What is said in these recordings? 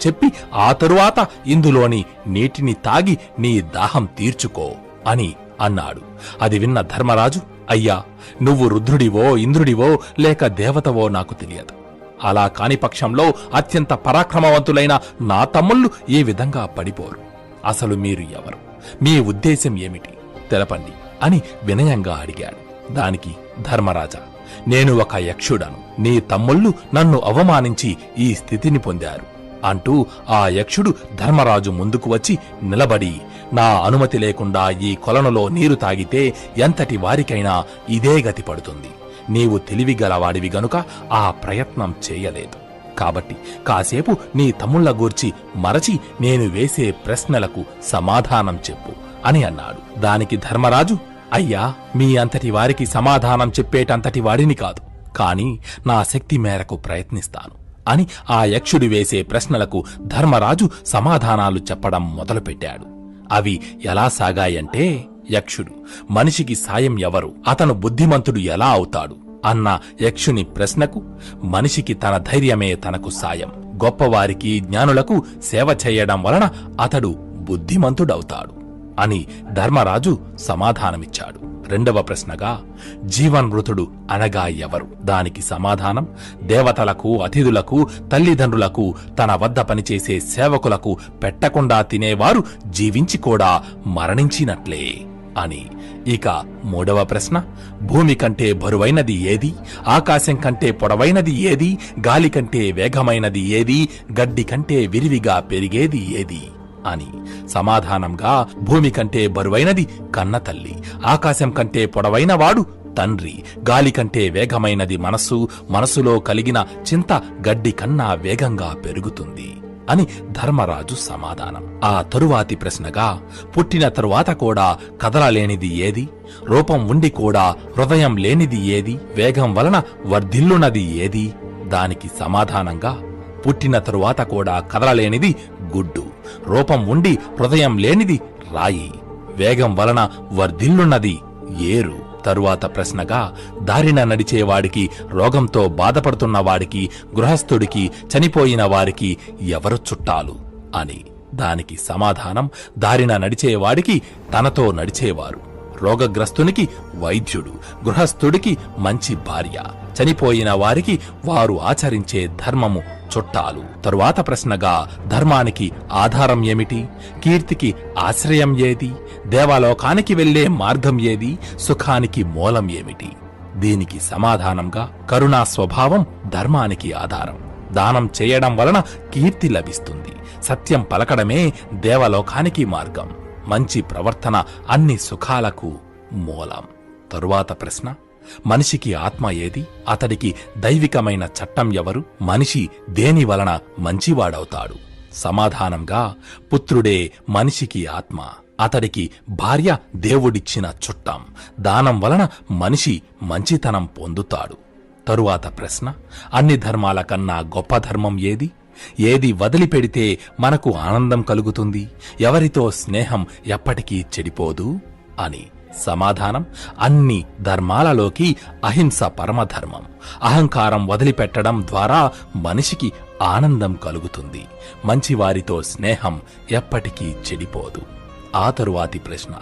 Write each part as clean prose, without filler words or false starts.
చెప్పి ఆ తరువాత ఇందులోని నీటిని తాగి నీ దాహం తీర్చుకో అని అన్నాడు. అది విన్న ధర్మరాజు, అయ్యా, నువ్వు రుద్రుడివో ఇంద్రుడివో లేక దేవతవో నాకు తెలియదు. అలా కాని పక్షంలో అత్యంత పరాక్రమవంతులైన నా తమ్ముళ్ళు ఈ విధంగా పడిపోరు. అసలు మీరు ఎవరు? మీ ఉద్దేశం ఏమిటి? తెలపండి అని వినయంగా అడిగాడు. దానికి ధర్మరాజా, నేను ఒక యక్షుడను. నీ తమ్ముళ్ళు నన్ను అవమానించి ఈ స్థితిని పొందారు అంటూ ఆ యక్షుడు ధర్మరాజు ముందుకు వచ్చి నిలబడి, నా అనుమతి లేకుండా ఈ కొలనులో నీరు తాగితే ఎంతటి వారికైనా ఇదే గతి పడుతుంది. నీవు తెలివిగలవాడివి గనుక ఆ ప్రయత్నం చేయలేదు. కాబట్టి కాసేపు నీ తమ్ముళ్ల గూర్చి మరచి నేను వేసే ప్రశ్నలకు సమాధానం చెప్పు అని అన్నాడు. దానికి ధర్మరాజు, అయ్యా, మీ అంతటి వారికి సమాధానం చెప్పేటంతటి వాడిని కాదు, కాని నా శక్తి మేరకు ప్రయత్నిస్తాను అని ఆ యక్షుడు వేసే ప్రశ్నలకు ధర్మరాజు సమాధానాలు చెప్పడం మొదలుపెట్టాడు. అవి ఎలా సాగాయంటే, యక్షుడు, మనిషికి సాయం ఎవరు? అతను బుద్ధిమంతుడు ఎలా అవుతాడు అన్న యక్షుని ప్రశ్నకు, మనిషికి తన ధైర్యమే తనకు సాయం. గొప్పవారికి జ్ఞానులకు సేవ చేయడం వలన అతడు బుద్ధిమంతుడవుతాడు అని ధర్మరాజు సమాధానమిచ్చాడు. రెండవ ప్రశ్నగా, జీవన్మృతుడు అనగా ఎవరు? దానికి సమాధానం, దేవతలకు, అతిథులకు, తల్లిదండ్రులకు, తన వద్ద పనిచేసే సేవకులకు పెట్టకుండా తినేవారు జీవించి కూడా మరణించినట్లే అని. ఇక మూడవ ప్రశ్న, భూమి కంటే బరువైనది ఏది? ఆకాశం కంటే పొడవైనది ఏది? గాలి కంటే వేగమైనది ఏది? గడ్డి కంటే విరివిగా పెరిగేది ఏది అని. సమాధానంగా, భూమి కంటే బరువైనది కన్న తల్లి, ఆకాశం కంటే పొడవైనవాడు తండ్రి, గాలి కంటే వేగమైనది మనస్సు, మనసులో కలిగిన చింత గడ్డి కన్నా వేగంగా పెరుగుతుంది అని ధర్మరాజు సమాధానం. ఆ తరువాతి ప్రశ్నగా, పుట్టిన తరువాత కూడా కదలలేనిది ఏది? రూపం ఉండి కూడా హృదయం లేనిది ఏది? వేగం వలన వర్ధిల్లునది ఏది? దానికి సమాధానంగా, పుట్టిన తరువాత కూడా కదలలేనిది గుడ్డు, రూపం ఉండి హృదయం లేనిది రాయి, వేగం వలన వర్ధిల్లున్నది ఏరు. తరువాత ప్రశ్నగా, దారిన నడిచేవాడికి, రోగంతో బాధపడుతున్నవాడికి, గృహస్థుడికి, చనిపోయిన వారికి ఎవరు చుట్టాలు అని. దానికి సమాధానం, దారిన నడిచేవాడికి తనతో నడిచేవారు, రోగగ్రస్తునికి వైద్యుడు, గృహస్థుడికి మంచి భార్య, చనిపోయిన వారికి వారు ఆచరించే ధర్మము చుట్టాలు. తరువాత ప్రశ్నగా, ధర్మానికి ఆధారం ఏమిటి? కీర్తికి ఆశ్రయం ఏది? దేవలోకానికి వెళ్లే మార్గం ఏది? సుఖానికి మూలం ఏమిటి? దీనికి సమాధానంగా, కరుణా స్వభావం ధర్మానికి ఆధారం. దానం చేయడం వలన కీర్తి లభిస్తుంది. సత్యం పలకడమే దేవలోకానికి మార్గం. మంచి ప్రవర్తన అన్ని సుఖాలకు మూలం. తరువాత ప్రశ్న, మనిషికి ఆత్మ ఏది? అతడికి దైవికమైన చట్టం ఎవరు? మనిషి దేని వలన మంచివాడవుతాడు? సమాధానంగా, పుత్రుడే మనిషికి ఆత్మ, అతడికి భార్య దేవుడిచ్చిన చుట్టం. దానం వలన మనిషి మంచితనం పొందుతాడు. తరువాత ప్రశ్న, అన్ని ధర్మాల కన్నా గొప్ప ధర్మం ఏది? ఏది వదిలిపెడితే మనకు ఆనందం కలుగుతుంది? ఎవరితో స్నేహం ఎప్పటికీ చెడిపోదు అని. సమాధానం, అన్ని ధర్మాలలోకి అహింస పరమధర్మం. అహంకారం వదిలిపెట్టడం ద్వారా మనిషికి ఆనందం కలుగుతుంది. మంచివారితో స్నేహం ఎప్పటికీ చెడిపోదు. ఆ తరువాతి ప్రశ్న,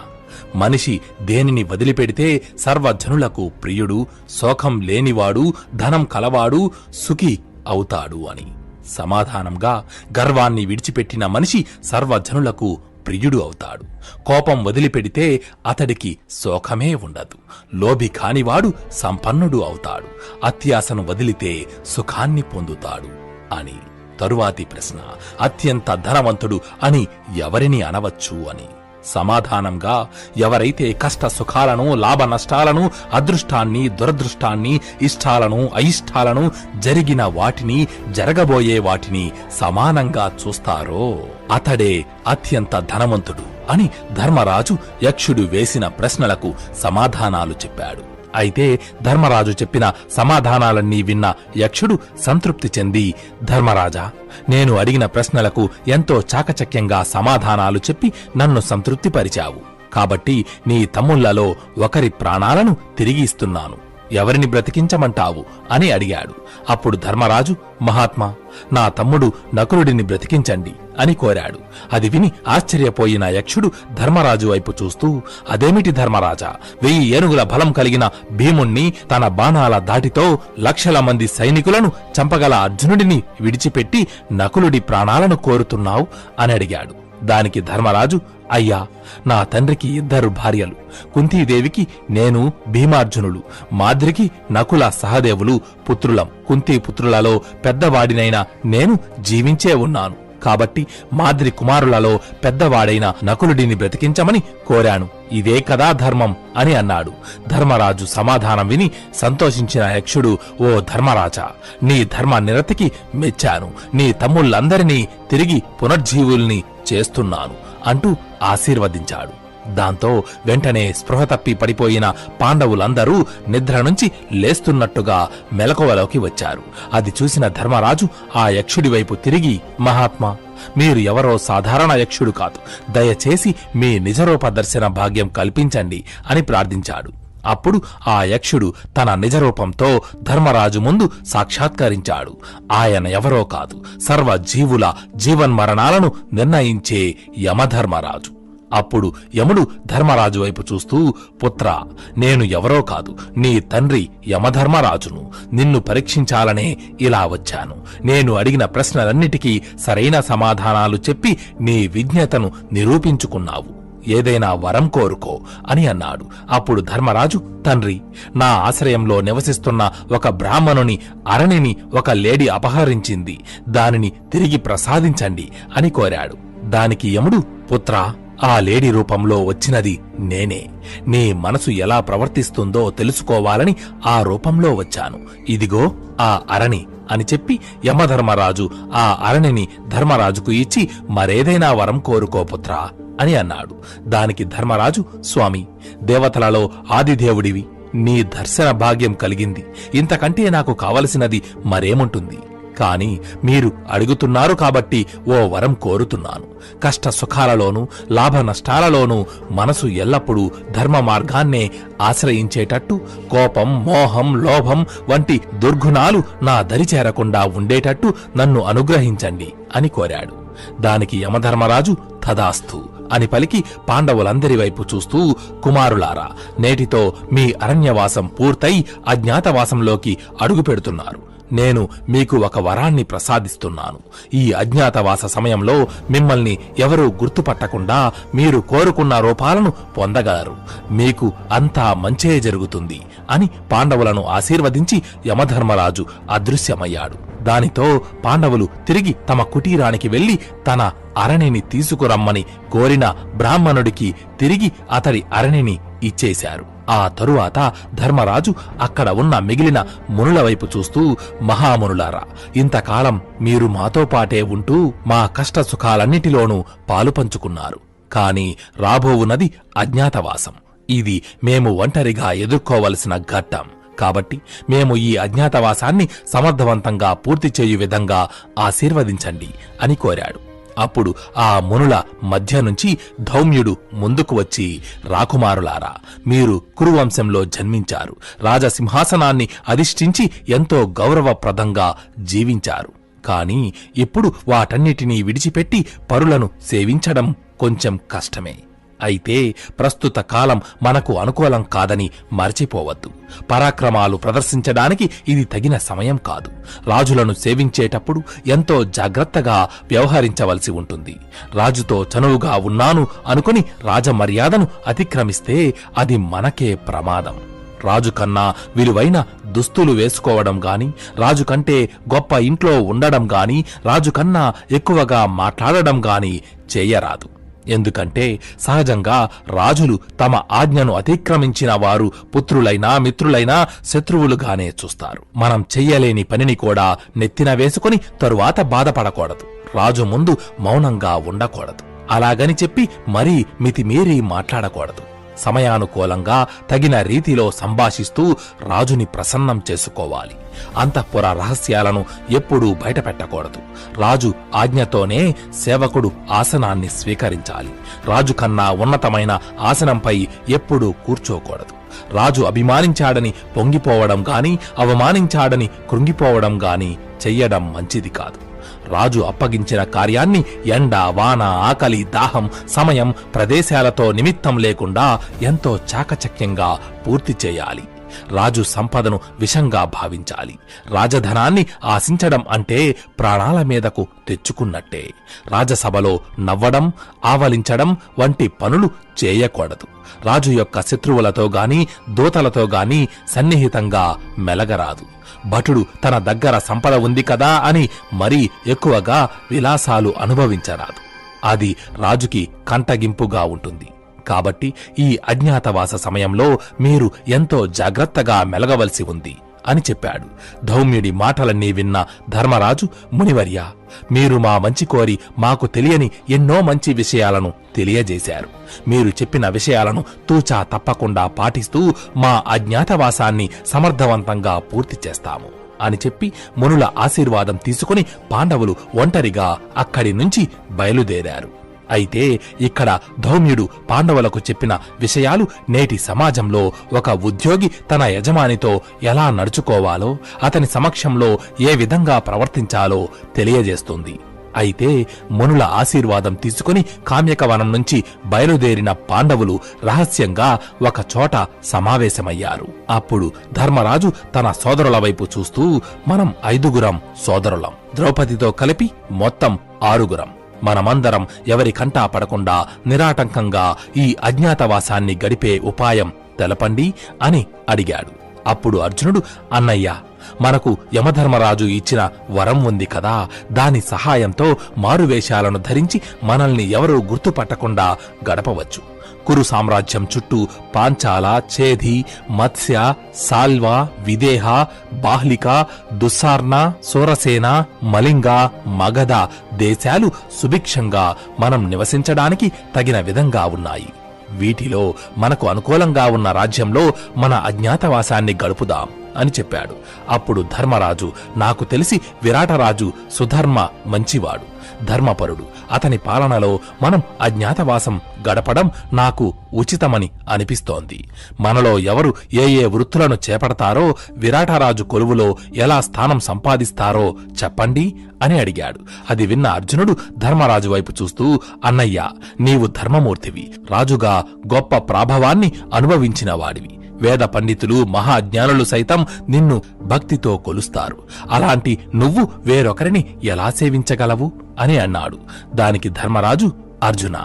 మనిషి దేనిని వదిలిపెడితే సర్వజనులకు ప్రియుడు, శోకం లేనివాడు, ధనం కలవాడు, సుఖి అవుతాడు అని. సమాధానంగా, గర్వాన్ని విడిచిపెట్టిన మనిషి సర్వజనులకు ప్రియుడు అవుతాడు. కోపం వదిలిపెడితే అతడికి శోకమే ఉండదు. లోభి కానివాడు సంపన్నుడు అవుతాడు. అత్యాశను వదిలితే సుఖాన్ని పొందుతాడు అని. తరువాతి ప్రశ్న, అత్యంత ధనవంతుడు అని ఎవరిని అనవచ్చు అని. సమాధానంగా, ఎవరైతే కష్ట సుఖాలను, లాభ నష్టాలను, అదృష్టాన్ని, దురదృష్టాన్ని, ఇష్టాలను, అయిష్టాలను, జరిగిన వాటిని, జరగబోయే వాటిని సమానంగా చూస్తారో అతడే అత్యంత ధనవంతుడు అని ధర్మరాజు యక్షుడు వేసిన ప్రశ్నలకు సమాధానాలు చెప్పాడు. అయితే ధర్మరాజు చెప్పిన సమాధానాలన్నీ విన్న యక్షుడు సంతృప్తి చెంది, ధర్మరాజా, నేను అడిగిన ప్రశ్నలకు ఎంతో చాకచక్యంగా సమాధానాలు చెప్పి నన్ను సంతృప్తిపరిచావు. కాబట్టి నీ తమ్ముళ్లలో ఒకరి ప్రాణాలను తిరిగి ఇస్తున్నాను. ఎవరిని బ్రతికించమంటావు అని అడిగాడు. అప్పుడు ధర్మరాజు, మహాత్మా, నా తమ్ముడు నకులుడిని బ్రతికించండి అని కోరాడు. అది విని ఆశ్చర్యపోయిన యక్షుడు ధర్మరాజు వైపు చూస్తూ, అదేమిటి ధర్మరాజా, 1000 ఏనుగుల బలం కలిగిన భీముణ్ణి తన బాణాల దాటితో లక్షల మంది సైనికులను చంపగల అర్జునుడిని విడిచిపెట్టి నకులుడి ప్రాణాలను కోరుతున్నావు అని అడిగాడు. దానికి ధర్మరాజు, అయ్యా, నా తండ్రికి 2 భార్యలు, కుంతీదేవికి నేను భీమార్జునులు, మాద్రికి నకుల సహదేవులు పుత్రులం. కుంతీ పుత్రులలో పెద్దవాడినైన నేను జీవించే ఉన్నాను కాబట్టి మాద్రి కుమారులలో పెద్దవాడైన నకులుడిని బ్రతికించమని కోరాను. ఇదే కదా ధర్మం అని అన్నాడు. ధర్మరాజు సమాధానం విని సంతోషించిన యక్షుడు, ఓ ధర్మరాజా, నీ ధర్మ నిరతికి మెచ్చాను. నీ తమ్ముళ్ళందరినీ తిరిగి పునర్జీవుల్ని చేస్తున్నాను అంటూ ఆశీర్వదించాడు. దాంతో వెంటనే స్పృహ తప్పి పడిపోయిన పాండవులందరూ నిద్ర నుంచి లేస్తున్నట్టుగా మెలకువలోకి వచ్చారు. అది చూసిన ధర్మరాజు ఆ యక్షుడి వైపు తిరిగి, మహాత్మా, మీరు ఎవరో సాధారణ యక్షుడు కాదు, దయచేసి మీ నిజరూప దర్శన భాగ్యం కల్పించండి అని ప్రార్థించాడు. అప్పుడు ఆ యక్షుడు తన నిజరూపంతో ధర్మరాజు ముందు సాక్షాత్కరించాడు. ఆయన ఎవరో కాదు, సర్వ జీవుల జీవన్మరణాలను నిర్ణయించే యమధర్మరాజు. అప్పుడు యముడు ధర్మరాజు వైపు చూస్తూ, పుత్రా, నేను ఎవరో కాదు, నీ తండ్రి యమధర్మరాజును. నిన్ను పరీక్షించాలనే ఇలా వచ్చాను. నేను అడిగిన ప్రశ్నలన్నిటికీ సరైన సమాధానాలు చెప్పి నీ విజ్ఞతను నిరూపించుకున్నావు. ఏదైనా వరం కోరుకో అని అన్నాడు. అప్పుడు ధర్మరాజు, తండ్రి, నా ఆశ్రయంలో నివసిస్తున్న ఒక బ్రాహ్మణుని అరణిని ఒక లేడీ అపహరించింది, దానిని తిరిగి ప్రసాదించండి అని కోరాడు. దానికి యముడు, పుత్రా, ఆ లేడీ రూపంలో వచ్చినది నేనే. నీ మనసు ఎలా ప్రవర్తిస్తుందో తెలుసుకోవాలని ఆ రూపంలో వచ్చాను. ఇదిగో ఆ అరణి అని చెప్పి యమధర్మరాజు ఆ అరణిని ధర్మరాజుకు ఇచ్చి, మరేదైనా వరం కోరుకో పుత్రా అని అన్నాడు. దానికి ధర్మరాజు, స్వామి, దేవతలలో ఆదిదేవుడివి, నీ దర్శన భాగ్యం కలిగింది. ఇంతకంటే నాకు కావలసినది మరేముంటుంది? కాని మీరు అడుగుతున్నారు కాబట్టి ఓ వరం కోరుతున్నాను. కష్ట సుఖాలలోనూ లాభ నష్టాలలోనూ మనసు ఎల్లప్పుడూ ధర్మ మార్గాన్నే ఆశ్రయించేటట్టు, కోపం, మోహం, లోభం వంటి దుర్గుణాలు నా దరి చేరకుండా ఉండేటట్టు నన్ను అనుగ్రహించండి అని కోరాడు. దానికి యమధర్మరాజు, తదాస్తు అని పలికి పాండవులందరి వైపు చూస్తూ, కుమారులారా, నేటితో మీ అరణ్యవాసం పూర్తయి అజ్ఞాతవాసంలోకి అడుగుపెడుతున్నారు. నేను మీకు ఒక వరాన్ని ప్రసాదిస్తున్నాను. ఈ అజ్ఞాతవాస సమయంలో మిమ్మల్ని ఎవరూ గుర్తుపట్టకుండా మీరు కోరుకున్న రూపాలను పొందగలరు. మీకు అంతా మంచే జరుగుతుంది అని పాండవులను ఆశీర్వదించి యమధర్మరాజు అదృశ్యమయ్యాడు. దానితో పాండవులు తిరిగి తమ కుటీరానికి వెళ్లి తన అరణిని తీసుకురమ్మని కోరిన బ్రాహ్మణుడికి తిరిగి అతడి అరణిని ఇచ్చేశారు. ఆ తరువాత ధర్మరాజు అక్కడ ఉన్న మిగిలిన మునుల వైపు చూస్తూ, మహామునులారా, ఇంతకాలం మీరు మాతో పాటే ఉంటూ మా కష్ట సుఖాలన్నిటిలోనూ పాలు పంచుకున్నారు. కాని రాబోవున్నది అజ్ఞాతవాసం. ఇది మేము ఒంటరిగా ఎదుర్కోవలసిన ఘట్టం. కాబట్టి మేము ఈ అజ్ఞాతవాసాన్ని సమర్థవంతంగా పూర్తి చేయు విధంగా ఆశీర్వదించండి అని కోరాడు. అప్పుడు ఆ మునుల మధ్య నుంచి ధౌమ్యుడు ముందుకు వచ్చి, రాకుమారులారా, మీరు కురువంశంలో జన్మించారు, రాజసింహాసనాన్ని అధిష్ఠించి ఎంతో గౌరవప్రదంగా జీవించారు. కాని ఇప్పుడు వాటన్నిటినీ విడిచిపెట్టి పరులను సేవించడం కొంచెం కష్టమే. అయితే ప్రస్తుత కాలం మనకు అనుకూలం కాదని మర్చిపోవద్దు. పరాక్రమాలు ప్రదర్శించడానికి ఇది తగిన సమయం కాదు. రాజులను సేవించేటప్పుడు ఎంతో జాగ్రత్తగా వ్యవహరించవలసి ఉంటుంది. రాజుతో చనువుగా ఉన్నాను అనుకుని రాజమర్యాదను అతిక్రమిస్తే అది మనకే ప్రమాదం. రాజు కన్నా విలువైన దుస్తులు వేసుకోవడం గాని, రాజు కంటే గొప్ప ఇంట్లో ఉండడం గాని, రాజు కన్నా ఎక్కువగా మాట్లాడడం గాని చేయరాదు. ఎందుకంటే సహజంగా రాజులు తమ ఆజ్ఞను అతిక్రమించిన వారు పుత్రులైనా మిత్రులైనా శత్రువులుగానే చూస్తారు. మనం చెయ్యలేని పనిని కూడా నెత్తిన వేసుకుని తరువాత బాధపడకూడదు. రాజు ముందు మౌనంగా ఉండకూడదు. అలాగని చెప్పి మరీ మితిమీరి మాట్లాడకూడదు. సమయానుకూలంగా తగిన రీతిలో సంభాషిస్తూ రాజుని ప్రసన్నం చేసుకోవాలి. అంతఃపుర రహస్యాలను ఎప్పుడూ బయటపెట్టకూడదు. రాజు ఆజ్ఞతోనే సేవకుడు ఆసనాన్ని స్వీకరించాలి. రాజు కన్నా ఉన్నతమైన ఆసనంపై ఎప్పుడూ కూర్చోకూడదు. రాజు అభిమానించాడని పొంగిపోవడం గాని, అవమానించాడని కృంగిపోవడం గాని చెయ్యడం మంచిది కాదు. రాజు అప్పగించిన కార్యాన్ని ఎండ, వాన, ఆకలి, దాహం, సమయం, ప్రదేశాలతో నిమిత్తం లేకుండా ఎంతో చాకచక్యంగా పూర్తి చేయాలి. రాజు సంపదను విషంగా భావించాలి. రాజధనాన్ని ఆశించడం అంటే ప్రాణాల మీదకు తెచ్చుకున్నట్టే. రాజసభలో నవ్వడం, ఆవలించడం వంటి పనులు చేయకూడదు. రాజు యొక్క శత్రువులతో గాని, దూతలతో గాని సన్నిహితంగా మెలగరాదు. భటుడు తన దగ్గర సంపద ఉంది కదా అని మరీ ఎక్కువగా విలాసాలు అనుభవించరాదు. అది రాజుకి కంటగింపుగా ఉంటుంది. కాబట్టి ఈ అజ్ఞాతవాస సమయంలో మీరు ఎంతో జాగ్రత్తగా మెలగవలసి ఉంది అని చెప్పాడు. ధౌమ్యుడి మాటలన్నీ విన్న ధర్మరాజు, మునివర్య, మీరు మా మంచి కోరి మాకు తెలియని ఎన్నో మంచి విషయాలను తెలియజేశారు. మీరు చెప్పిన విషయాలను తూచా తప్పకుండా పాటిస్తూ మా అజ్ఞాతవాసాన్ని సమర్థవంతంగా పూర్తి చేస్తాము అని చెప్పి మునుల ఆశీర్వాదం తీసుకుని పాండవులు ఒంటరిగా అక్కడి నుంచి బయలుదేరారు. అయితే ఇక్కడ ధౌమ్యుడు పాండవులకు చెప్పిన విషయాలు నేటి సమాజంలో ఒక ఉద్యోగి తన యజమానితో ఎలా నడుచుకోవాలో, అతని సమక్షంలో ఏ విధంగా ప్రవర్తించాలో తెలియజేస్తుంది. అయితే మునుల ఆశీర్వాదం తీసుకుని కామ్యకవనం నుంచి బయలుదేరిన పాండవులు రహస్యంగా ఒక చోట సమావేశమయ్యారు. అప్పుడు ధర్మరాజు తన సోదరుల వైపు చూస్తూ, మనం 5 సోదరులం, ద్రౌపదితో కలిపి మొత్తం 6. మనమందరం ఎవరి కంటా పడకుండా నిరాటంకంగా ఈ అజ్ఞాతవాసాన్ని గడిపే ఉపాయం తెలపండి అని అడిగాడు. అప్పుడు అర్జునుడు, అన్నయ్య, మనకు యమధర్మరాజు ఇచ్చిన వరం ఉంది కదా, దాని సహాయంతో మారువేషాలను ధరించి మనల్ని ఎవరూ గుర్తుపట్టకుండా గడపవచ్చు. కురు సామ్రాజ్యం చుట్టూ పాంచాల, ఛేది, మత్స్య, సాల్వ, విదేహ, బాహ్లిక, దుస్సార్ణ, సోరసేన, మలింగ, మగధ దేశాలు సుభిక్షంగా మనం నివసించడానికి తగిన విధంగా ఉన్నాయి. వీటిలో మనకు అనుకూలంగా ఉన్న రాజ్యంలో మన అజ్ఞాతవాసాన్ని గడుపుదాం అని చెప్పాడు. అప్పుడు ధర్మరాజు, నాకు తెలిసి విరాటరాజు సుధర్మ మంచివాడు, ధర్మపరుడు. అతని పాలనలో మనం అజ్ఞాతవాసం గడపడం నాకు ఉచితమని అనిపిస్తోంది. మనలో ఎవరు ఏ ఏ వృత్తులను చేపడతారో, విరాటరాజు కొలువులో ఎలా స్థానం సంపాదిస్తారో చెప్పండి అని అడిగాడు. అది విన్న అర్జునుడు ధర్మరాజు వైపు చూస్తూ, అన్నయ్య, నీవు ధర్మమూర్తివి, రాజుగా గొప్ప ప్రాభవాన్ని అనుభవించిన వాడివి. వేద పండితులు, మహాజ్ఞానులు సైతం నిన్ను భక్తితో కొలుస్తారు. అలాంటి నువ్వు వేరొకరిని ఎలా సేవించగలవు అని అన్నాడు. దానికి ధర్మరాజు, అర్జున,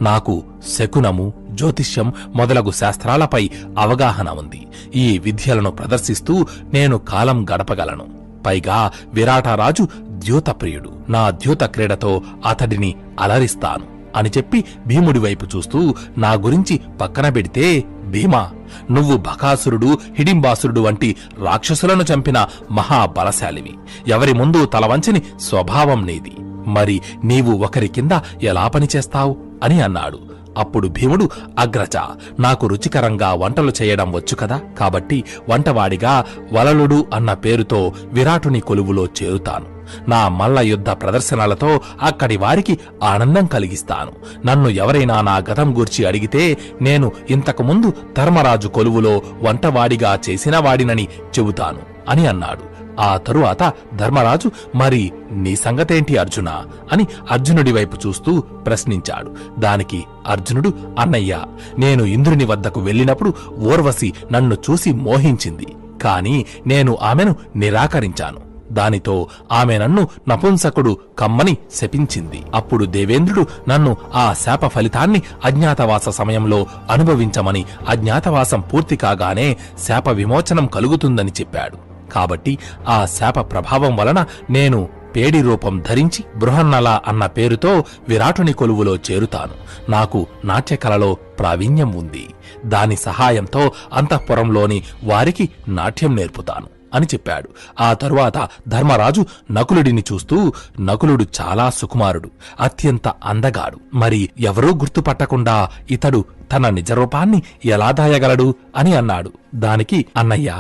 నాకు శకునము, జ్యోతిష్యం మొదలగు శాస్త్రాలపై అవగాహన ఉంది. ఈ విద్యలను ప్రదర్శిస్తూ నేను కాలం గడపగలను. పైగా విరాటరాజు ద్యూతప్రియుడు. నా ద్యూత క్రీడతో అతడిని అలరిస్తాను అని చెప్పి భీముడి వైపు చూస్తూ, నా గురించి పక్కన పెడితే భీమా, నువ్వు బకాసురుడు, హిడింబాసురుడు వంటి రాక్షసులను చంపిన మహాబలశాలివి. ఎవరి ముందు తలవంచని స్వభావం నీది. మరి నీవు ఒకరి కింద ఎలా పనిచేస్తావు అని అన్నాడు. అప్పుడు భీముడు, అగ్రజ, నాకు రుచికరంగా వంటలు చేయడం వచ్చు కదా, కాబట్టి వంటవాడిగా వలలుడు అన్న పేరుతో విరాటుని కొలువులో చేరుతాను. నా మల్ల యుద్ధ ప్రదర్శనలతో అక్కడి వారికి ఆనందం కలిగిస్తాను. నన్ను ఎవరైనా నా గతం గూర్చి అడిగితే నేను ఇంతకుముందు ధర్మరాజు కొలువులో వంటవాడిగా చేసిన వాడినని చెబుతాను అని అన్నాడు. ఆ తరువాత ధర్మరాజు, మరి నీ సంగతేంటి అర్జున అని అర్జునుడి వైపు చూస్తూ ప్రశ్నించాడు. దానికి అర్జునుడు, అన్నయ్య, నేను ఇంద్రుని వద్దకు వెళ్ళినప్పుడు ఊర్వశి నన్ను చూసి మోహించింది. కాని నేను ఆమెను నిరాకరించాను. దానితో ఆమె నన్ను నపుంసకుడు కమ్మని శపించింది. అప్పుడు దేవేంద్రుడు నన్ను ఆ శాప ఫలితాన్ని అజ్ఞాతవాస సమయంలో అనుభవించమని, అజ్ఞాతవాసం పూర్తి కాగానే శాప విమోచనం కలుగుతుందని చెప్పాడు. కాబట్టి ఆ శాప ప్రభావం వలన నేను పేడి రూపం ధరించి బృహన్నల అన్న పేరుతో విరాటుని కొలువులో చేరుతాను. నాకు నాట్యకళలో ప్రావీణ్యం ఉంది. దాని సహాయంతో అంతఃపురంలోని వారికి నాట్యం నేర్పుతాను అని చెప్పాడు. ఆ తరువాత ధర్మరాజు నకులుడిని చూస్తూ, నకులుడు చాలా సుకుమారుడు, అత్యంత అందగాడు. మరి ఎవరూ గుర్తుపట్టకుండా ఇతడు తన నిజరూపాన్ని ఎలా దాయగలడు అని అన్నాడు. దానికి, అన్నయ్య,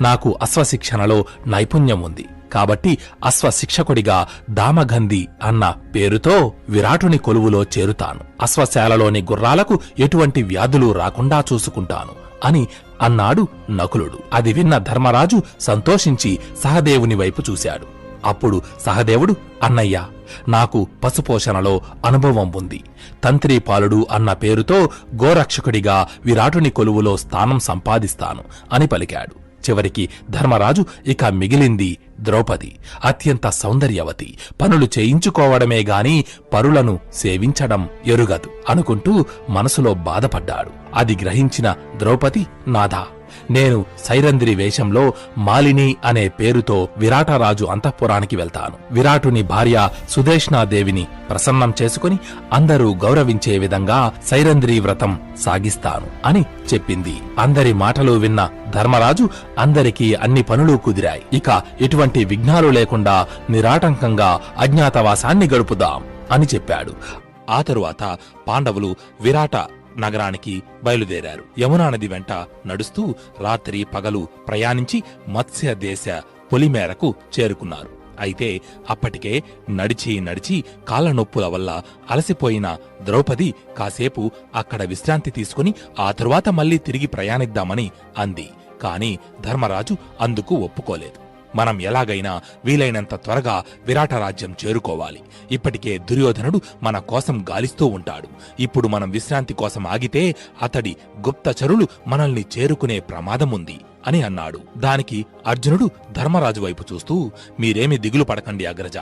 నాకు అశ్వశిక్షణలో నైపుణ్యం ఉంది. కాబట్టి అశ్వశిక్షకుడిగా దామగంధి అన్న పేరుతో విరాటుని కొలువులో చేరుతాను. అశ్వశాలలోని గుర్రాలకు ఎటువంటి వ్యాధులు రాకుండా చూసుకుంటాను అని అన్నాడు నకులుడు. అది విన్న ధర్మరాజు సంతోషించి సహదేవుని వైపు చూశాడు. అప్పుడు సహదేవుడు, అన్నయ్యా, నాకు పశుపోషణలో అనుభవం ఉంది. తంత్రీపాలుడు అన్న పేరుతో గోరక్షకుడిగా విరాటుని కొలువులో స్థానం సంపాదిస్తాను అని పలికాడు. చివరికి ధర్మరాజు ఇక మిగిలింది ద్రౌపది. అత్యంత సౌందర్యవతి, పనులు చేయించుకోవడమే గాని పరులను సేవించడం ఎరుగదు అనుకుంటూ మనసులో బాధపడ్డాడు. అది గ్రహించిన ద్రౌపది, నాథా, నేను సైరంధ్రి వేషంలో మాలిని అనే పేరుతో విరాటరాజు అంతఃపురానికి వెళ్తాను. విరాటుని భార్య సుదేష్ణాదేవిని ప్రసన్నం చేసుకుని అందరూ గౌరవించే విధంగా సైరంధ్రీ వ్రతం సాగిస్తాను అని చెప్పింది. అందరి మాటలు విన్న ధర్మరాజు అందరికీ అన్ని పనులు కుదిరాయి. ఇక ఎటువంటి విఘ్నాలు లేకుండా నిరాటంకంగా అజ్ఞాతవాసాన్ని గడుపుదాం అని చెప్పాడు. ఆ తరువాత పాండవులు విరాట నగరానికి బయలుదేరారు. యమునా నది వెంట నడుస్తూ రాత్రి పగలు ప్రయాణించి మత్స్య దేశ పొలిమేరకు చేరుకున్నారు. అయితే అప్పటికే నడిచి నడిచి కాళ్ల నొప్పుల వల్ల అలసిపోయిన ద్రౌపది కాసేపు అక్కడ విశ్రాంతి తీసుకుని ఆ తరువాత మళ్లీ తిరిగి ప్రయాణిద్దామని అంది. కాని ధర్మరాజు అందుకు ఒప్పుకోలేదు. మనం ఎలాగైనా వీలైనంత త్వరగా విరాటరాజ్యం చేరుకోవాలి. ఇప్పటికే దుర్యోధనుడు మన కోసం గాలిస్తూ ఉంటాడు. ఇప్పుడు మనం విశ్రాంతి కోసం ఆగితే అతడి గుప్తచరులు మనల్ని చేరుకునే ప్రమాదముంది అని అన్నాడు. దానికి అర్జునుడు ధర్మరాజు వైపు చూస్తూ, మీరేమి దిగులు పడకండి అగ్రజ,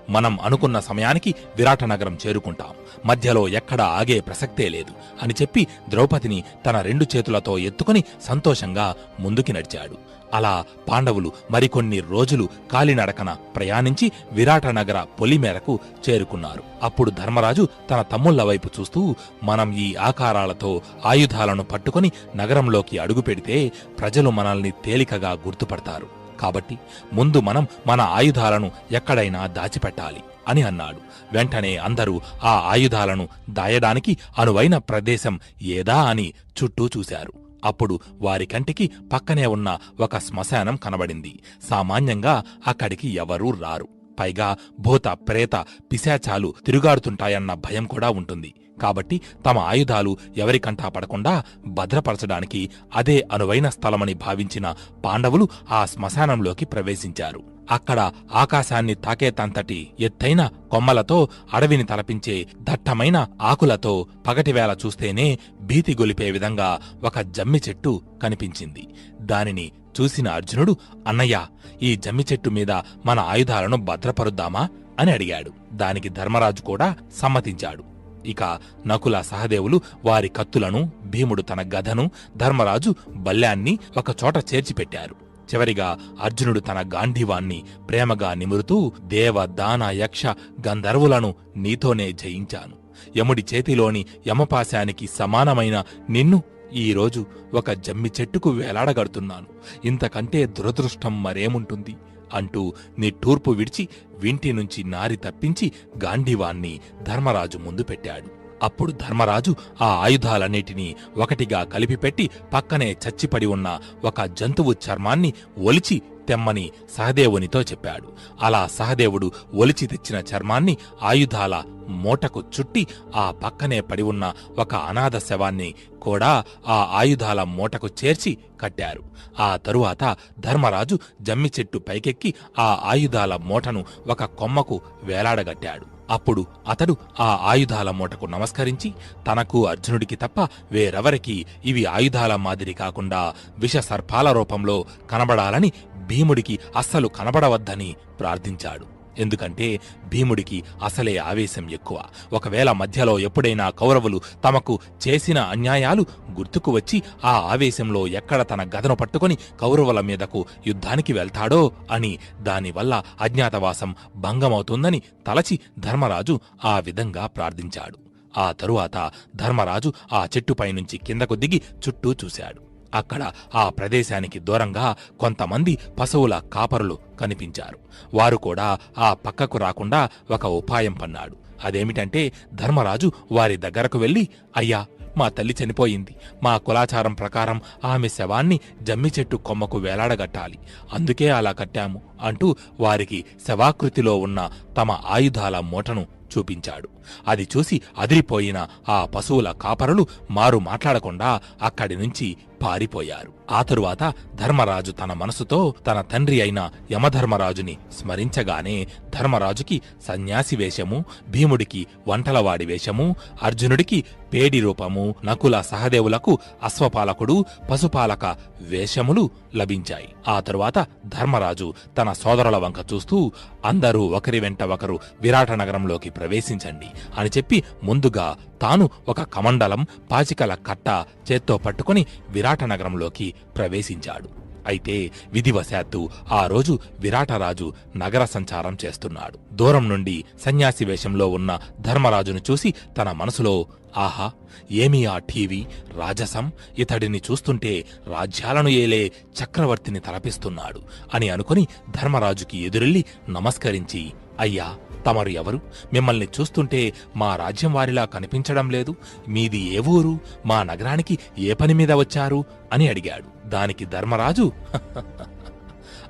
మనం అనుకున్న సమయానికి విరాటనగరం చేరుకుంటాం. మధ్యలో ఎక్కడా ఆగే ప్రసక్తే లేదు అని చెప్పి ద్రౌపదిని తన 2 చేతులతో ఎత్తుకుని సంతోషంగా ముందుకి నడిచాడు. అలా పాండవులు మరికొన్ని రోజులు కాలినడకన ప్రయాణించి విరాటనగర పొలిమేరకు చేరుకున్నారు. అప్పుడు ధర్మరాజు తన తమ్ముళ్ల వైపు చూస్తూ, మనం ఈ ఆకారాలతో ఆయుధాలను పట్టుకుని నగరంలోకి అడుగుపెడితే ప్రజలు మనల్ని తేలికగా గుర్తుపడతారు. కాబట్టి ముందు మనం మన ఆయుధాలను ఎక్కడైనా దాచిపెట్టాలి అని అన్నాడు. వెంటనే అందరూ ఆ ఆయుధాలను దాయడానికి అనువైన ప్రదేశం ఏదా అని చుట్టూ చూశారు. అప్పుడు వారి కంటికి పక్కనే ఉన్న ఒక శ్మశానం కనబడింది. సామాన్యంగా అక్కడికి ఎవరూ రారు. పైగా భూత ప్రేత పిశాచాలు తిరుగాడుతుంటాయన్న భయం కూడా ఉంటుంది. కాబట్టి తమ ఆయుధాలు ఎవరికంటా పడకుండా భద్రపరచడానికి అదే అనువైన స్థలమని భావించిన పాండవులు ఆ శ్మశానంలోకి ప్రవేశించారు. అక్కడ ఆకాశాన్ని తాకేతంతటి ఎత్తైన కొమ్మలతో, అడవిని తలపించే దట్టమైన ఆకులతో పగటివేళ చూస్తేనే భీతి గొలిపే విధంగా ఒక జమ్మి చెట్టు కనిపించింది. దానిని చూసిన అర్జునుడు, అన్నయ్య, ఈ జమ్మి చెట్టు మీద మన ఆయుధాలను భద్రపరుద్దామా అని అడిగాడు. దానికి ధర్మరాజు కూడా సమ్మతించాడు. ఇక నకుల సహదేవులు వారి కత్తులను, భీముడు తన గదను, ధర్మరాజు బల్యాన్ని ఒకచోట చేర్చిపెట్టారు. చివరిగా అర్జునుడు తన గాంధీవాన్ని ప్రేమగా నిమురుతూ, దేవ దాన యక్ష గంధర్వులను నీతోనే జయించాను. యముడి చేతిలోని యమపాశానికి సమానమైన నిన్ను ఈరోజు ఒక జమ్మి చెట్టుకు వేలాడగడుతున్నాను. ఇంతకంటే దురదృష్టం మరేముంటుంది అంటూ నిట్టూర్పు విడిచి వింటి నుంచి నారి తప్పించి గాంధీవాన్ని ధర్మరాజు ముందు పెట్టాడు. అప్పుడు ధర్మరాజు ఆ ఆయుధాలన్నిటినీ ఒకటిగా కలిపిపెట్టి పక్కనే చచ్చిపడి ఉన్న ఒక జంతువు చర్మాన్ని ఒలిచి తెమ్మని సహదేవునితో చెప్పాడు. అలా సహదేవుడు ఒలిచి తెచ్చిన చర్మాన్ని ఆయుధాల మూటకు చుట్టి ఆ పక్కనే పడి ఉన్న ఒక అనాథ శవాన్ని కూడా ఆ ఆయుధాల మూటకు చేర్చి కట్టారు. ఆ తరువాత ధర్మరాజు జమ్మి చెట్టు పైకెక్కి ఆ ఆయుధాల మూటను ఒక కొమ్మకు వేలాడగట్టాడు. అప్పుడు అతడు ఆ ఆయుధాల మూటకు నమస్కరించి తనకు అర్జునుడికి తప్ప వేరెవరికీ ఇవి ఆయుధాల మాదిరి కాకుండా విష సర్పాల రూపంలో కనబడాలని భీముడికి అస్సలు కనబడవద్దని ప్రార్థించాడు. ఎందుకంటే భీముడికి అసలే ఆవేశం ఎక్కువ. ఒకవేళ మధ్యలో ఎప్పుడైనా కౌరవులు తమకు చేసిన అన్యాయాలు గుర్తుకు వచ్చి ఆ ఆవేశంలో ఎక్కడ తన గదను పట్టుకుని కౌరవుల మీదకు యుద్ధానికి వెళ్తాడో అని, దానివల్ల అజ్ఞాతవాసం భంగమవుతుందని తలచి ధర్మరాజు ఆ విధంగా ప్రార్థించాడు. ఆ తరువాత ధర్మరాజు ఆ చెట్టుపై నుంచి కిందకు దిగి చుట్టూ చూశాడు. అక్కడ ఆ ప్రదేశానికి దూరంగా కొంతమంది పశువుల కాపరులు కనిపించారు. వారు కూడా ఆ పక్కకు రాకుండా ఒక ఉపాయం పన్నాడు. అదేమిటంటే ధర్మరాజు వారి దగ్గరకు వెళ్లి, అయ్యా, మా తల్లి చనిపోయింది. మా కులాచారం ప్రకారం ఆమె శవాన్ని జమ్మి చెట్టు కొమ్మకు వేలాడగట్టాలి. అందుకే అలా కట్టాము అంటూ వారికి శవాకృతిలో ఉన్న తమ ఆయుధాల మూటను చూపించాడు. అది చూసి అదిరిపోయిన ఆ పశువుల కాపరులు మారు మాట్లాడకుండా అక్కడి నుంచి పారిపోయారు. ఆ తరువాత ధర్మరాజు తన మనసుతో తన తండ్రి అయిన యమధర్మరాజుని స్మరించగానే ధర్మరాజుకి సన్యాసి వేషము, భీముడికి వంటలవాడి వేషము, అర్జునుడికి పేడి రూపము, నకుల సహదేవులకు అశ్వపాలకుడు, పశుపాలక వేషములు లభించాయి. ఆ తరువాత ధర్మరాజు తన సోదరుల వంక చూస్తూ, అందరూ ఒకరి వెంట ఒకరు విరాట నగరంలోకి ప్రవేశించండి అని చెప్పి ముందుగా తాను ఒక కమండలం, పాచికల కట్ట చేత్తో పట్టుకుని విరాట నగరంలోకి ప్రవేశించాడు. అయితే విధివశాత్తు ఆ రోజు విరాటరాజు నగర సంచారం చేస్తున్నాడు. దూరం నుండి సన్యాసి వేషంలో ఉన్న ధర్మరాజును చూసి తన మనసులో, ఆహా, ఏమీ ఆ టీవీ రాజసం, ఇతడిని చూస్తుంటే రాజ్యాలను ఏలే చక్రవర్తిని తలపిస్తున్నాడు అని అనుకుని ధర్మరాజుకి ఎదురెళ్లి నమస్కరించి, అయ్యా, తమరు ఎవరు? మిమ్మల్ని చూస్తుంటే మా రాజ్యం వారిలా కనిపించడం లేదు. మీది ఏ ఊరు? మా నగరానికి ఏ పని మీద వచ్చారు అని అడిగాడు. దానికి ధర్మరాజు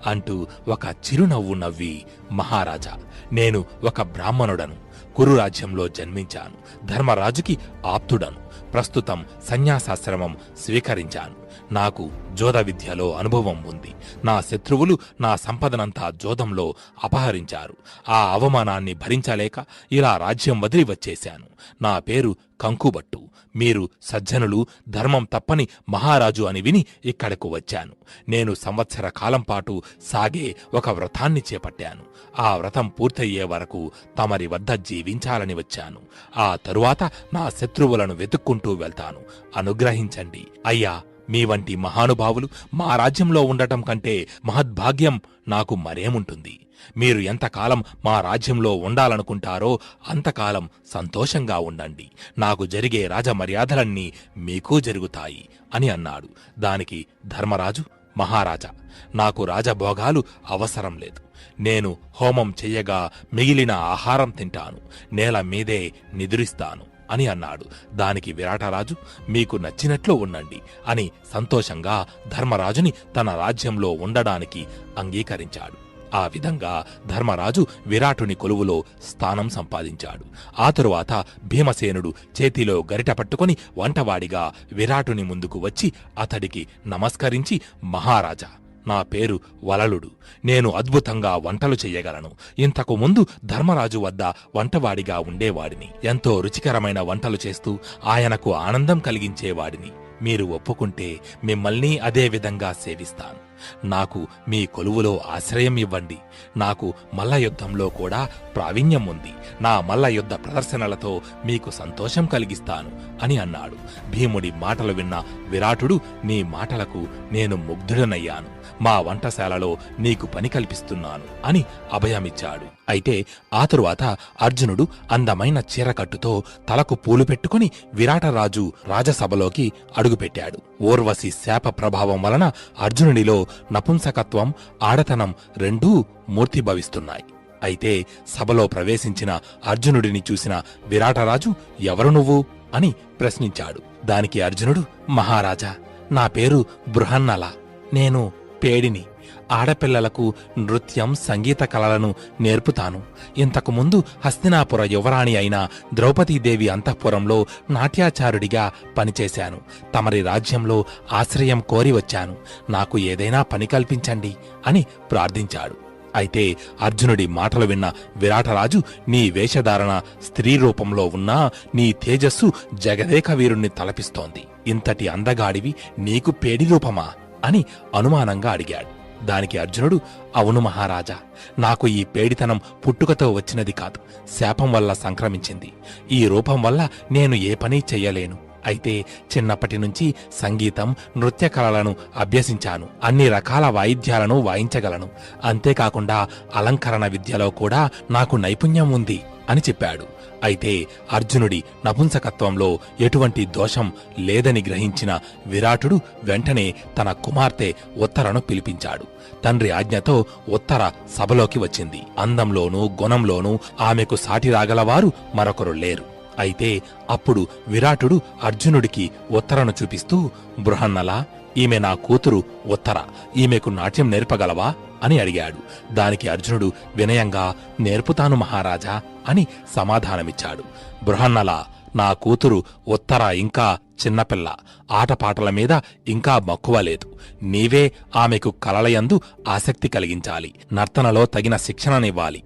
అంటూ ఒక చిరునవ్వు నవ్వి, మహారాజా, నేను ఒక బ్రాహ్మణుడను. కురురాజ్యంలో జన్మించాను. ధర్మరాజుకి ఆప్తుడను. ప్రస్తుతం సన్యాసాశ్రమం స్వీకరించాను. నాకు జోద విద్యలో అనుభవం ఉంది. నా శత్రువులు నా సంపదనంతా జోదంలో అపహరించారు. ఆ అవమానాన్ని భరించలేక ఇలా రాజ్యం వదిలి వచ్చేశాను. నా పేరు కంకుబట్టు. మీరు సజ్జనులు, ధర్మం తప్పని మహారాజు అని విని ఇక్కడకు వచ్చాను. నేను సంవత్సర కాలం పాటు సాగే ఒక వ్రతాన్ని చేపట్టాను. ఆ వ్రతం పూర్తయ్యే వరకు తమరి వద్ద జీవించాలని వచ్చాను. ఆ తరువాత నా శత్రువులను వెతుక్కుంటూ వెళ్తాను. అనుగ్రహించండి అయ్యా. మీ వంటి మహానుభావులు మా రాజ్యంలో ఉండటం కంటే మహద్భాగ్యం నాకు మరేముంటుంది. మీరు ఎంతకాలం మా రాజ్యంలో ఉండాలనుకుంటారో అంతకాలం సంతోషంగా ఉండండి. నాకు జరిగే రాజమర్యాదలన్నీ మీకూ జరుగుతాయి అని అన్నాడు. దానికి ధర్మరాజు, మహారాజా, నాకు రాజభోగాలు అవసరం లేదు. నేను హోమం చెయ్యగా మిగిలిన ఆహారం తింటాను. నేల మీదే నిద్రిస్తాను అని అన్నాడు. దానికి విరాటరాజు, మీకు నచ్చినట్లు ఉండండి అని సంతోషంగా ధర్మరాజుని తన రాజ్యంలో ఉండడానికి అంగీకరించాడు. ఆ విధంగా ధర్మరాజు విరాటుని కొలువులో స్థానం సంపాదించాడు. ఆ తరువాత భీమసేనుడు చేతిలో గరిట పట్టుకుని వంటవాడిగా విరాటుని ముందుకు వచ్చి అతడికి నమస్కరించి, మహారాజా, నా పేరు వలలుడు. నేను అద్భుతంగా వంటలు చెయ్యగలను. ఇంతకు ముందు ధర్మరాజు వద్ద వంటవాడిగా ఉండేవాడిని. ఎంతో రుచికరమైన వంటలు చేస్తూ ఆయనకు ఆనందం కలిగించేవాడిని. మీరు ఒప్పుకుంటే మిమ్మల్ని అదే విధంగా సేవిస్తాను. నాకు మీ కొలువులో ఆశ్రయం ఇవ్వండి. నాకు మల్లయుద్ధంలో కూడా ప్రావీణ్యం ఉంది. నా మల్లయుద్ధ ప్రదర్శనలతో మీకు సంతోషం కలిగిస్తాను అని అన్నాడు. భీముడి మాటలు విన్న విరాటుడు, నీ మాటలకు నేను ముగ్ధుడనయ్యాను. మా వంటశాలలో నీకు పని కల్పిస్తున్నాను అని అభయమిచ్చాడు. అయితే ఆ తరువాత అర్జునుడు అందమైన చీరకట్టుతో తలకు పూలు పెట్టుకుని విరాటరాజు రాజసభలోకి అడుగుపెట్టాడు. ఊర్వశి శాప ప్రభావం వలన అర్జునుడిలో నపుంసకత్వం, ఆడతనం రెండూ మూర్తిభవిస్తున్నాయి. అయితే సభలో ప్రవేశించిన అర్జునుడిని చూసిన విరాటరాజు, ఎవరు నువ్వు అని ప్రశ్నించాడు. దానికి అర్జునుడు, మహారాజా, నా పేరు బృహన్నల. నేను పేడిని. ఆడపిల్లలకు నృత్యం, సంగీత కళలను నేర్పుతాను. ఇంతకుముందు హస్తినాపుర యువరాణి అయిన ద్రౌపదీదేవి అంతఃపురంలో నాట్యాచారుడిగా పనిచేశాను. తమరి రాజ్యంలో ఆశ్రయం కోరి వచ్చాను. నాకు ఏదైనా పని కల్పించండి అని ప్రార్థించాడు. అయితే అర్జునుడి మాటలు విన్న విరాటరాజు, నీ వేషధారణ స్త్రీ రూపంలో ఉన్నా నీ తేజస్సు జగదేక వీరుణ్ణి తలపిస్తోంది. ఇంతటి అందగాడివి నీకు పేడి రూపమా అని అనుమానంగా అడిగాడు. దానికి అర్జునుడు, అవును మహారాజా, నాకు ఈ పేడితనం పుట్టుకతో వచ్చినది కాదు, శాపం వల్ల సంక్రమించింది. ఈ రూపం వల్ల నేను ఏ పని చెయ్యలేను. అయితే చిన్నప్పటి నుంచి సంగీతం, నృత్య కళలను అభ్యసించాను. అన్ని రకాల వాయిద్యాలను వాయించగలను. అంతేకాకుండా అలంకరణ విద్యలో కూడా నాకు నైపుణ్యం ఉంది అని చెప్పాడు. అయితే అర్జునుడి నపుంసకత్వంలో ఎటువంటి దోషం లేదని గ్రహించిన విరాటుడు వెంటనే తన కుమార్తె ఉత్తరను పిలిపించాడు. తండ్రి ఆజ్ఞతో ఉత్తర సభలోకి వచ్చింది. అందంలోనూ గుణంలోనూ ఆమెకు సాటి రాగలవారు మరొకరు లేరు. అయితే అప్పుడు విరాటుడు అర్జునుడికి ఉత్తరను చూపిస్తూ, బృహన్నలా, ఈమె నా కూతురు ఉత్తర. ఈమెకు నాట్యం నేర్పగలవా అని అడిగాడు. దానికి అర్జునుడు వినయంగా, నేర్పుతాను మహారాజా అని సమాధానమిచ్చాడు. బృహన్నల, నా కూతురు ఉత్తర ఇంకా చిన్నపిల్ల, ఆటపాటల మీద ఇంకా మక్కువ లేదు. నీవే ఆమెకు కలలయందు ఆసక్తి కలిగించాలి, నర్తనలో తగిన శిక్షణనివ్వాలి,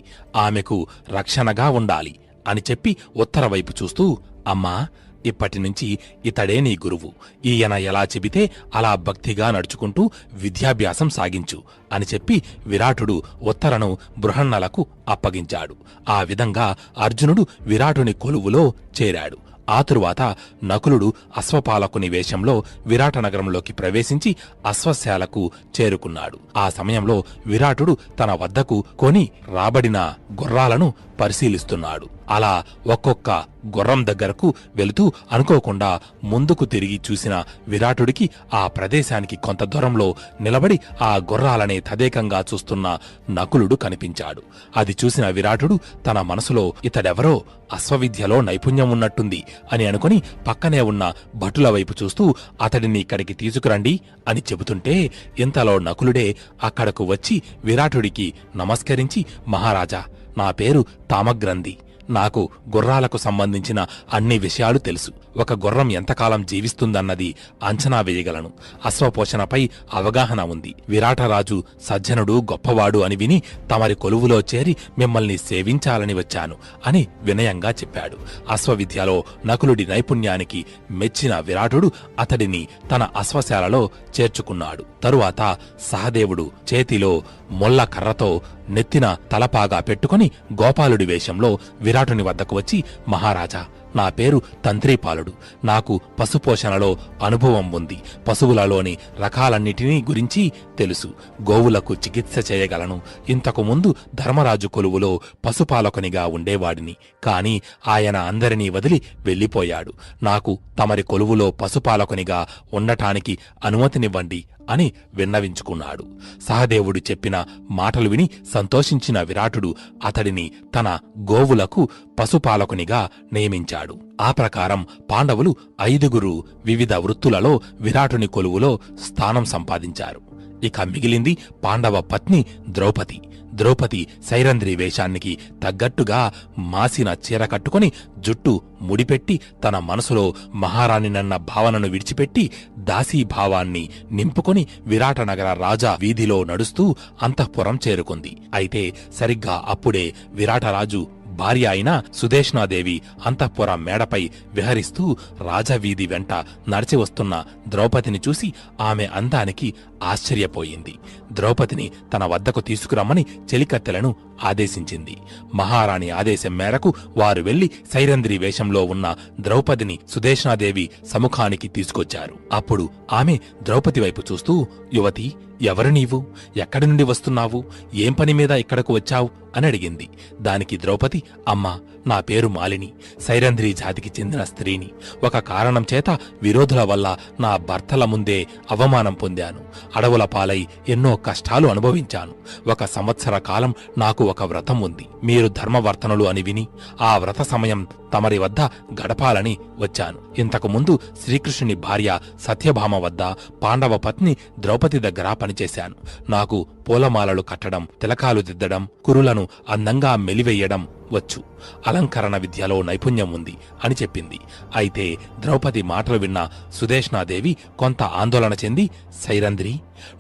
ఆమెకు రక్షణగా ఉండాలి అని చెప్పి ఉత్తరవైపు చూస్తూ, అమ్మా, ఇప్పటినుంచి ఇతడే నీ గురువు. ఈయన ఎలా చెబితే అలా భక్తిగా నడుచుకుంటూ విద్యాభ్యాసం సాగించు అని చెప్పి విరాటుడు ఉత్తరను బృహన్నలకు అప్పగించాడు. ఆ విధంగా అర్జునుడు విరాటుని కొలువులో చేరాడు. ఆ తరువాత నకులుడు అశ్వపాలకుని వేషంలో విరాటనగరంలోకి ప్రవేశించి అశ్వశాలకు చేరుకున్నాడు. ఆ సమయంలో విరాటుడు తన వద్దకు కొని రాబడిన గుర్రాలను పరిశీలిస్తున్నాడు. అలా ఒక్కొక్క గుర్రం దగ్గరకు వెళుతూ అనుకోకుండా ముందుకు తిరిగి చూసిన విరాటుడికి ఆ ప్రదేశానికి కొంత దూరంలో నిలబడి ఆ గుర్రాలనే తదేకంగా చూస్తున్న నకులుడు కనిపించాడు. అది చూసిన విరాటుడు తన మనసులో ఇతడెవరో అశ్వవిద్యలో నైపుణ్యం ఉన్నట్టుంది అని అనుకుని పక్కనే ఉన్న భటుల వైపు చూస్తూ అతడిని ఇక్కడికి తీసుకురండి అని చెబుతుంటే ఇంతలో నకులుడే అక్కడకు వచ్చి విరాటుడికి నమస్కరించి, మహారాజా, నా పేరు తామగ్రంథి. నాకు గుర్రాలకు సంబంధించిన అన్ని విషయాలు తెలుసు. ఒక గుర్రం ఎంతకాలం జీవిస్తుందన్నది అంచనా వేయగలను. అశ్వపోషణపై అవగాహన ఉంది. విరాటరాజు సజ్జనుడు, గొప్పవాడు అని విని తమరి కొలువులో చేరి మిమ్మల్ని సేవించాలని వచ్చాను అని వినయంగా చెప్పాడు. అశ్వవిద్యలో నకులుడి నైపుణ్యానికి మెచ్చిన విరాటుడు అతడిని తన అశ్వశాలలో చేర్చుకున్నాడు. తరువాత సహదేవుడు చేతిలో మొల్ల కర్రతో నెత్తిన తలపాగా పెట్టుకుని గోపాలుడి వేషంలో విరాటుని వద్దకు వచ్చి, మహారాజా, నా పేరు తంత్రీపాలుడు. నాకు పశుపోషణలో అనుభవం ఉంది. పశువులలోని రకాలన్నిటినీ గురించి తెలుసు. గోవులకు చికిత్స చేయగలను. ఇంతకు ముందు ధర్మరాజు కొలువులో పశుపాలకునిగా ఉండేవాడిని. కాని ఆయన అందరినీ వదిలి వెళ్లిపోయాడు. నాకు తమరి కొలువులో పశుపాలకునిగా ఉండటానికి అనుమతినివ్వండి అని విన్నవించుకున్నాడు. సహదేవుడు చెప్పిన మాటలు విని సంతోషించిన విరాటుడు అతడిని తన గోవులకు పశుపాలకునిగా నియమించాడు. ఆ ప్రకారం పాండవులు 5 వివిధ వృత్తులలో విరాటుని కొలువులో స్థానం సంపాదించారు. ఇక మిగిలింది పాండవ పత్ని ద్రౌపది. ద్రౌపది సైరంధ్రి వేషానికి తగ్గట్టుగా మాసిన చీర కట్టుకుని జుట్టు ముడిపెట్టి తన మనసులో మహారాణినన్న భావనను విడిచిపెట్టి దాసీభావాన్ని నింపుకొని విరాటనగర రాజా వీధిలో నడుస్తూ అంతఃపురం చేరుకుంది. అయితే సరిగ్గా అప్పుడే విరాటరాజు భార్య అయిన సుదేష్ణాదేవి అంతఃపుర మేడపై విహరిస్తూ రాజవీధి వెంట నడిచి వస్తున్న ద్రౌపదిని చూసి ఆమె అందానికి ఆశ్చర్యపోయింది. ద్రౌపదిని తన వద్దకు తీసుకురమ్మని చెలికత్తెలను ఆదేశించింది. మహారాణి ఆదేశం మేరకు వారు వెళ్లి సైరంధ్రి వేషంలో ఉన్న ద్రౌపదిని సుదేష్ణాదేవి సముఖానికి తీసుకొచ్చారు. అప్పుడు ఆమె ద్రౌపది వైపు చూస్తూ, యువతి, ఎవరు నీవు? ఎక్కడి నుండి వస్తున్నావు? ఏం పని మీద ఇక్కడకు వచ్చావు అని అడిగింది. దానికి ద్రౌపది, అమ్మా, నా పేరు మాలిని. సైరంధ్రి జాతికి చెందిన స్త్రీని. ఒక కారణం చేత విరోధుల వల్ల నా భర్తల ముందే అవమానం పొందాను. అడవుల పాలై ఎన్నో కష్టాలు అనుభవించాను. 1 సంవత్సర కాలం నాకు ఒక వ్రతం ఉంది. మీరు ధర్మవర్తనులు అని విని ఆ వ్రత సమయం తమరి వద్ద గడపాలని వచ్చాను. ఇంతకు ముందు శ్రీకృష్ణుని భార్య సత్యభామ వద్ద పాండవ పత్ని ద్రౌపది దగ్గర పనిచేశాను. నాకు పూలమాలలు కట్టడం, తిలకాలు దిద్దడం, కురులను అందంగా మెలివెయ్యడం వచ్చు. అలంకరణ విద్యలో నైపుణ్యం ఉంది అని చెప్పింది. అయితే ద్రౌపది మాటలు విన్న సుదేష్ణాదేవి కొంత ఆందోళన చెంది, సైరంధ్రి,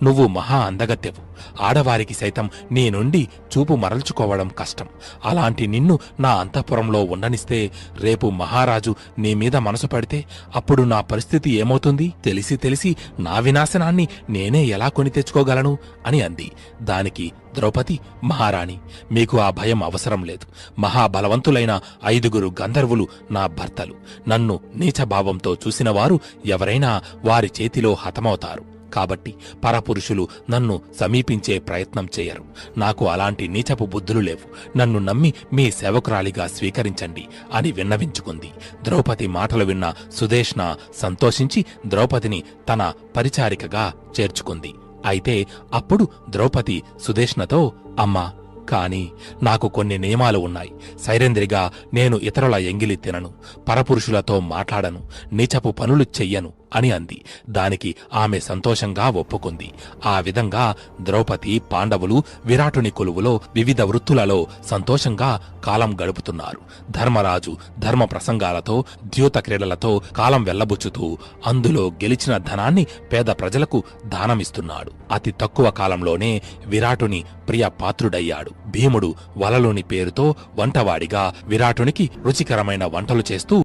నువ్వు మహా అందగత్తెవు. ఆడవారికి సైతం నీ నుండి చూపు మరల్చుకోవడం కష్టం. అలాంటి నిన్ను నా అంతఃపురంలో ఉండనిస్తే రేపు మహారాజు నీ మీద మనసు పడితే అప్పుడు నా పరిస్థితి ఏమవుతుంది? తెలిసి నా వినాశనాన్ని నేనే ఎలా కొని తెచ్చుకోగలను అని అంది. దానికి ద్రౌపది, మహారాణి, మీకు ఆ భయం అవసరం లేదు. మహాబలవంతులైన 5 గంధర్వులు నా భర్తలు. నన్ను నీచభావంతో చూసినవారు ఎవరైనా వారి చేతిలో హతమవుతారు. కాబట్టి పరపురుషులు నన్ను సమీపించే ప్రయత్నం చేయరు. నాకు అలాంటి నీచపు బుద్ధులు లేవు. నన్ను నమ్మి మీ సేవకురాలిగా స్వీకరించండి అని విన్నవించుకుంది. ద్రౌపది మాటలు విన్న సుదేష్ణ సంతోషించి ద్రౌపదిని తన పరిచారికగా చేర్చుకుంది. అయితే అప్పుడు ద్రౌపది సుదేష్ణతో, అమ్మా, కాని నాకు కొన్ని నియమాలు ఉన్నాయి. సైరంధ్రిగా నేను ఇతరుల ఎంగిలి తినను, పరపురుషులతో మాట్లాడను, నీచపు పనులు చెయ్యను అని అంది. దానికి ఆమె సంతోషంగా ఒప్పుకుంది. ఆ విధంగా ద్రౌపది, పాండవులు విరాటుని కొలువులో వివిధ వృత్తులలో సంతోషంగా కాలం గడుపుతున్నారు. ధర్మరాజు ధర్మ ప్రసంగాలతో, ద్యూత క్రీడలతో కాలం వెళ్లబుచ్చుతూ అందులో గెలిచిన ధనాన్ని పేద ప్రజలకు దానమిస్తున్నాడు. అతి తక్కువ కాలంలోనే విరాటుని ప్రియ పాత్రుడయ్యాడు. భీముడు వలలోని పేరుతో వంటవాడిగా విరాటునికి రుచికరమైన వంటలు చేస్తూ